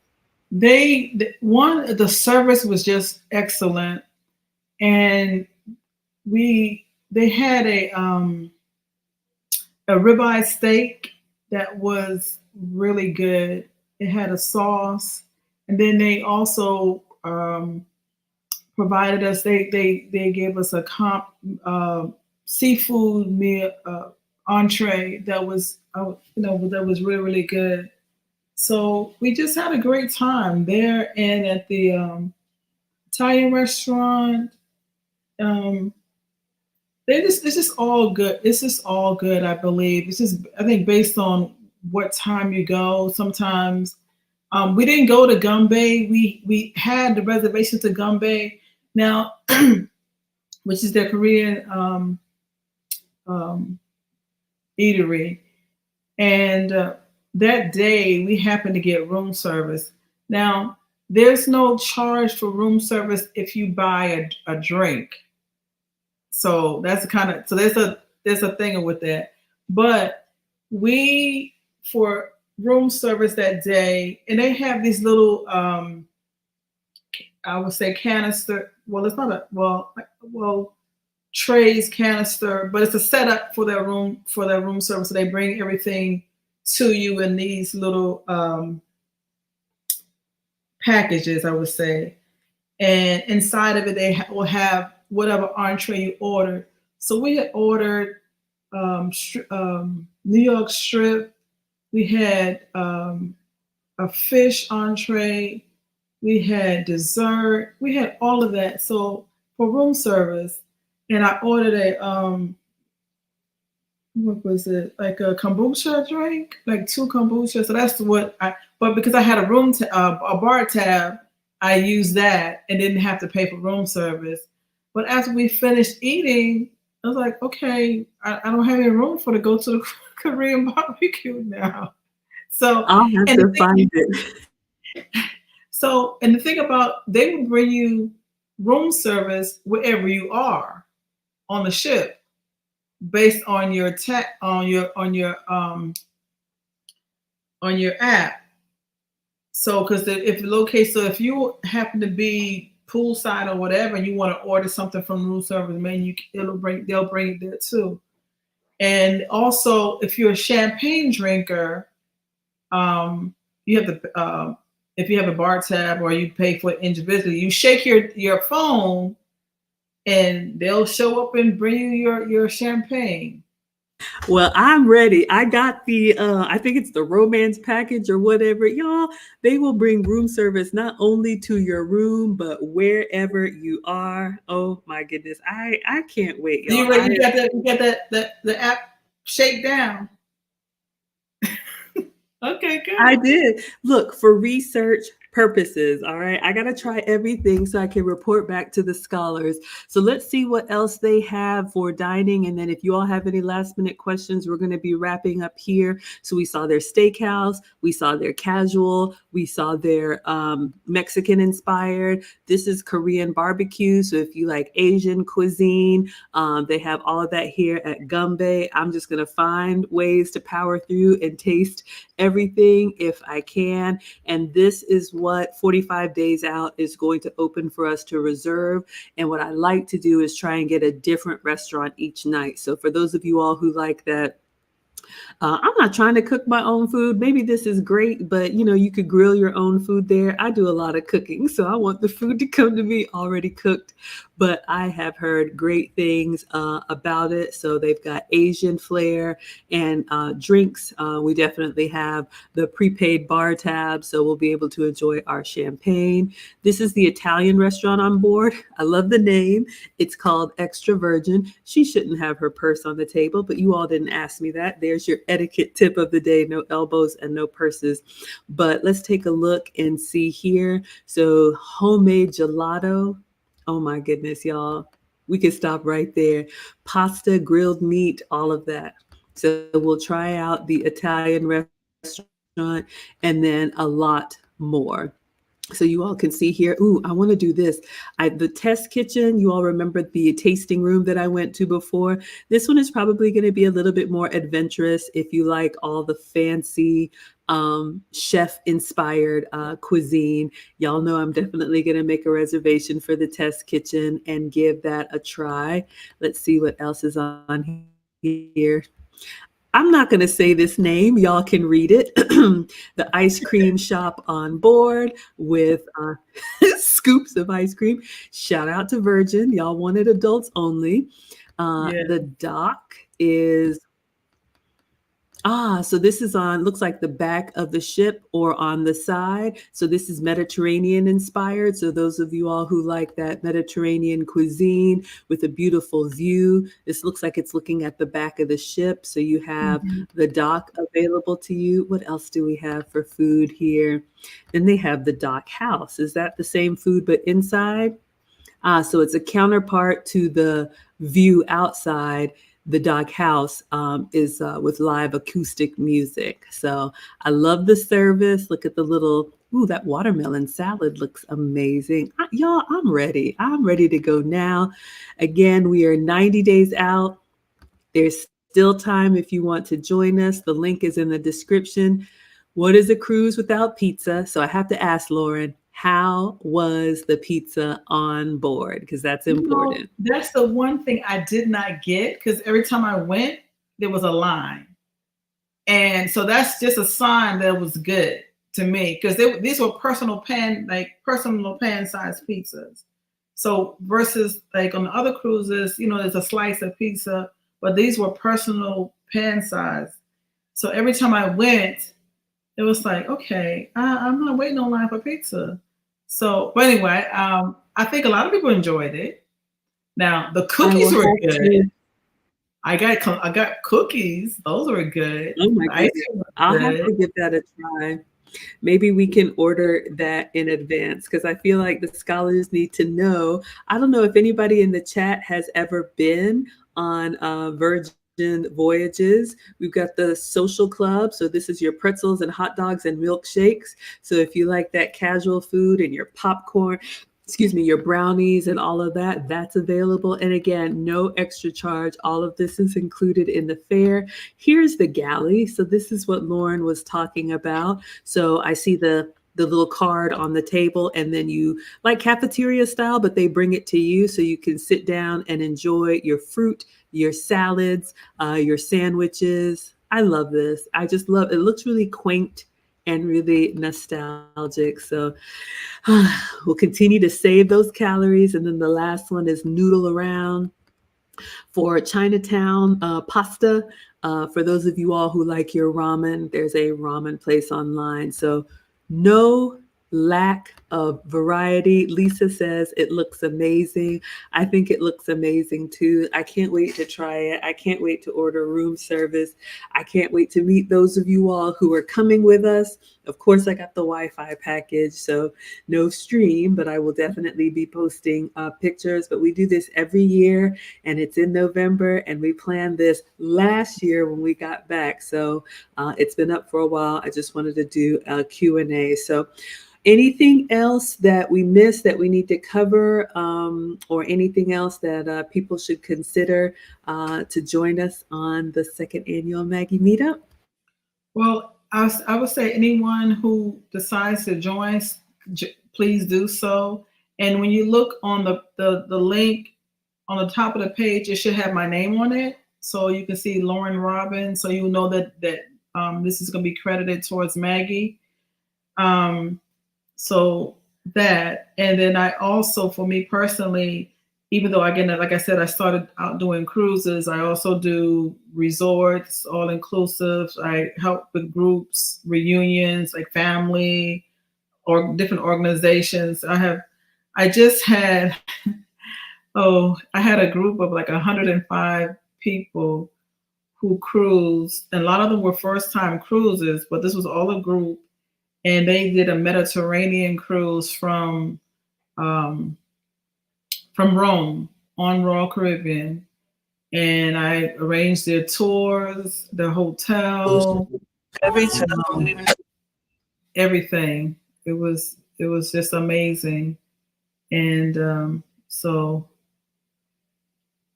The service was just excellent, and they had a ribeye steak that was really good. It had a sauce, and then they also provided us. They gave us a seafood meal entree that was that was really good. So we just had a great time there and at the Italian restaurant. It's just all good. It's just all good, I believe. It's just, I think, based on what time you go. Sometimes we didn't go to Gumbay. We had the reservation to Gumbay now, which is their Korean eatery. And that day we happened to get room service. Now, there's no charge for room service if you buy a drink. So that's there's a thing with that. But we, for room service that day, and they have these little I would say canister. Well, it's not trays canister, but it's a setup for their room service. So they bring everything to you in these little packages, I would say. And inside of it, they will have whatever entree you ordered. So we had ordered New York strip. We had a fish entree. We had dessert. We had all of that. So for room service, and I ordered a what was it? Like a kombucha drink, like 2 kombucha. So that's what but because I had a bar tab, I used that and didn't have to pay for room service. But after we finished eating, I was like, okay, I don't have any room to go to the Korean barbecue now. So, I'll have and the to thing, find it. and the thing about they will bring you room service wherever you are on the ship based on your tech on your app. So, because if locate, so if you happen to be poolside or whatever, and you want to order something from room service menu, they'll bring it there too. And also, if you're a champagne drinker, um, you have to if you have a bar tab or you pay for it individually, you shake your phone, and they'll show up and bring you your champagne. Well, I'm ready. I got the I think it's the romance package or whatever. Y'all, they will bring room service not only to your room, but wherever you are. Oh my goodness. I can't wait, y'all. You ready? You got the app shake down. Okay, I good. did. Look, for research purposes, all right? I got to try everything so I can report back to the scholars. So let's see what else they have for dining. And then if you all have any last minute questions, we're going to be wrapping up here. So we saw their steakhouse, we saw their casual, we saw their Mexican inspired. This is Korean barbecue. So if you like Asian cuisine, they have all of that here at Gumbe. I'm just going to find ways to power through and taste everything if I can. And this is what 45 days out is going to open for us to reserve. And what I like to do is try and get a different restaurant each night. So for those of you all who like that, I'm not trying to cook my own food. Maybe this is great, but you could grill your own food there. I do a lot of cooking, so I want the food to come to me already cooked. But I have heard great things about it. So they've got Asian flair and drinks. We definitely have the prepaid bar tab, so we'll be able to enjoy our champagne. This is the Italian restaurant on board. I love the name. It's called Extra Virgin. She shouldn't have her purse on the table, but you all didn't ask me that. There's your etiquette tip of the day: no elbows and no purses. But let's take a look and see here. So, homemade gelato. Oh my goodness, y'all. We could stop right there. Pasta, grilled meat, all of that. So, we'll try out the Italian restaurant and then a lot more. So you all can see here. Ooh, I want to do this. The test kitchen, you all remember the tasting room that I went to before. This one is probably going to be a little bit more adventurous if you like all the fancy chef inspired cuisine. Y'all know I'm definitely going to make a reservation for the test kitchen and give that a try. Let's see what else is on here. I'm not going to say this name. Y'all can read it. The ice cream shop on board with scoops of ice cream. Shout out to Virgin. Y'all wanted adults only. Yeah. The dock is so this is on, looks like the back of the ship or on the side. So this is Mediterranean inspired. So those of you all who like that Mediterranean cuisine with a beautiful view, this looks like it's looking at the back of the ship. So you have Mhm. the dock available to you. What else do we have for food here? Then they have the dock house. Is that the same food but inside? So it's a counterpart to the view outside. The dog house is with live acoustic music. So I love the service. Look at the little, ooh, that watermelon salad looks amazing. Y'all, I'm ready. I'm ready to go now. Again, we are 90 days out. There's still time if you want to join us. The link is in the description. What is a cruise without pizza? So I have to ask Lauren, how was the pizza on board? Because that's important. That's the one thing I did not get because every time I went, there was a line. And so that's just a sign that it was good to me because these were personal pan sized pizzas. So versus like on the other cruises, there's a slice of pizza, but these were personal pan size. So every time I went, it was like, okay, I'm not waiting online for pizza. So, but anyway, I think a lot of people enjoyed it. Now the I will cookies were have good. to. I got cookies; those were good. Oh my The ice goodness. cream was I'll have good. to give that a try. Maybe we can order that in advance because I feel like the scholars need to know. I don't know if anybody in the chat has ever been on Virgin Virgin Voyages. We've got the social club. So this is your pretzels and hot dogs and milkshakes. So if you like that casual food and your popcorn, excuse me, your brownies and all of that, that's available. And again, no extra charge. All of this is included in the fare. Here's the galley. So this is what Lauren was talking about. So I see the little card on the table, and then you like cafeteria style, but they bring it to you so you can sit down and enjoy your fruit, your salads, your sandwiches. I love this. I just love it. It looks really quaint and really nostalgic. So we'll continue to save those calories. And then the last one is noodle around for Chinatown pasta. For those of you all who like your ramen, there's a ramen place online. So no lack of variety. Lisa says it looks amazing. I think it looks amazing too. I can't wait to try it. I can't wait to order room service. I can't wait to meet those of you all who are coming with us. Of course, I got the Wi-Fi package, so no stream, but I will definitely be posting pictures. But we do this every year, and it's in November, and we planned this last year when we got back. So it's been up for a while. I just wanted to do a Q&A. So anything else that we missed that we need to cover, or anything else that people should consider to join us on the second annual Maggie Meetup? Well, I would say anyone who decides to join, please do so. And when you look on the link on the top of the page, it should have my name on it. So you can see Lauren Robbins. So you know that this is going to be credited towards Maggie. So that, and then I also, for me personally, even though again, like I said, I started out doing cruises, I also do resorts, all inclusive. I help with groups, reunions, like family or different organizations. I just had, I had a group of like 105 people who cruised, and a lot of them were first time cruises, but this was all a group. And they did a Mediterranean cruise from Rome on Royal Caribbean, and I arranged their tours, their hotel, everything. It was just amazing, and so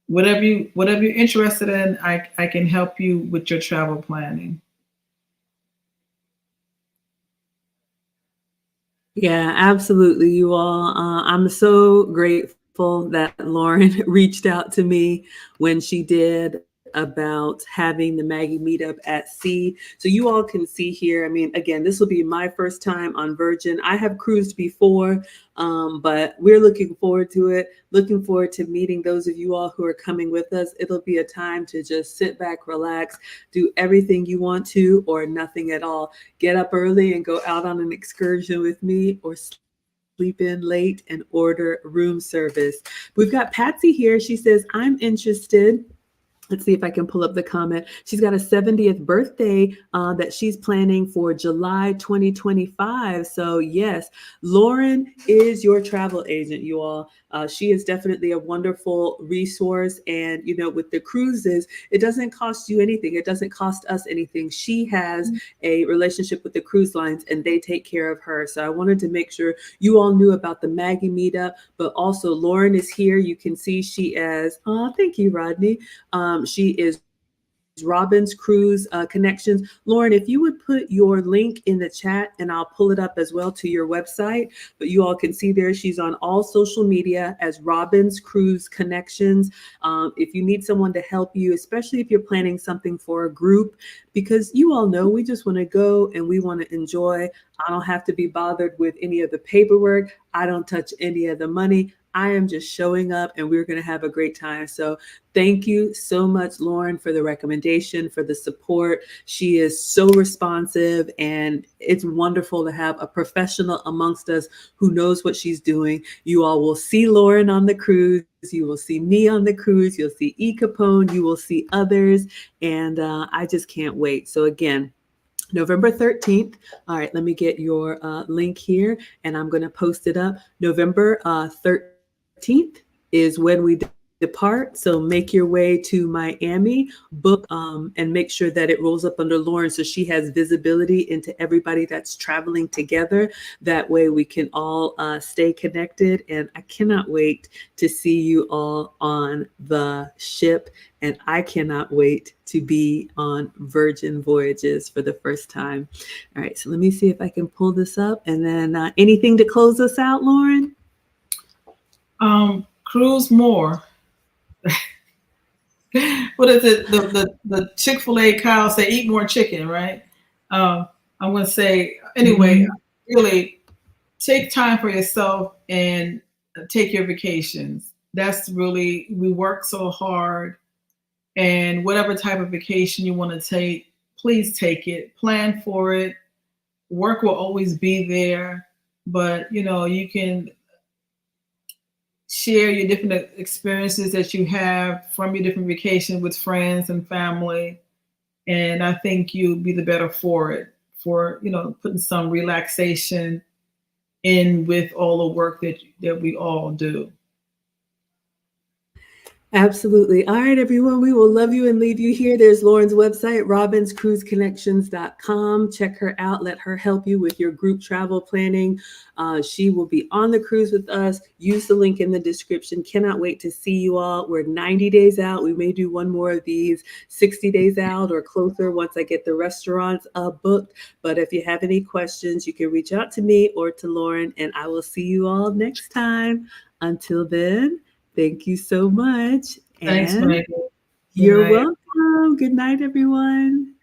whatever you're interested in, I can help you with your travel planning. Yeah, absolutely, you all. I'm so grateful that Lauren reached out to me when she did about having the Maggie meetup at sea. So you all can see here. I mean, again, this will be my first time on Virgin. I have cruised before, but we're looking forward to it. Looking forward to meeting those of you all who are coming with us. It'll be a time to just sit back, relax, do everything you want to, or nothing at all. Get up early and go out on an excursion with me, or sleep in late and order room service. We've got Patsy here. She says, I'm interested. Let's see if I can pull up the comment. She's got a 70th birthday that she's planning for July 2025. So yes, Lauren is your travel agent, you all. She is definitely a wonderful resource. And, you know, with the cruises, it doesn't cost you anything. It doesn't cost us anything. She has a relationship with the cruise lines and they take care of her. So I wanted to make sure you all knew about the Maggie meetup, but also Lauren is here. You can see she is, thank you, Rodney. She is Robbins Cruise Connections. Lauren, if you would put your link in the chat and I'll pull it up as well to your website, but you all can see there she's on all social media as Robbins Cruise Connections. If you need someone to help you, especially if you're planning something for a group, because you all know we just want to go and we want to enjoy. I don't have to be bothered with any of the paperwork. I don't touch any of the money. I am just showing up and we're going to have a great time. So thank you so much, Lauren, for the recommendation, for the support. She is so responsive and it's wonderful to have a professional amongst us who knows what she's doing. You all will see Lauren on the cruise. You will see me on the cruise. You'll see E. Capone. You will see others. And I just can't wait. So again, November 13th. All right, let me get your link here and I'm going to post it up. November 13th is when we depart. So make your way to Miami, book, and make sure that it rolls up under Lauren so she has visibility into everybody that's traveling together. That way we can all stay connected. And I cannot wait to see you all on the ship. And I cannot wait to be on Virgin Voyages for the first time. All right, so let me see if I can pull this up. And then anything to close us out, Lauren? Cruise more. What is it? The Chick-fil-A cows say eat more chicken, right? I'm gonna say anyway. Really take time for yourself and take your vacations. That's really, we work so hard, and whatever type of vacation you want to take, please take it. Plan for it. Work will always be there, but you can share your different experiences that you have from your different vacations with friends and family. And I think you'll be the better for it, for putting some relaxation in with all the work that we all do. Absolutely. All right, everyone, we will love you and leave you here. There's Lauren's website, robinscruiseconnections.com. Check her out. Let her help you with your group travel planning. She will be on the cruise with us. Use the link in the description. Cannot wait to see you all. We're 90 days out. We may do one more of these 60 days out or closer once I get the restaurants booked. But if you have any questions, you can reach out to me or to Lauren, and I will see you all next time. Until then, thank you so much. Thanks, And Maggie. you're welcome. Good night, everyone.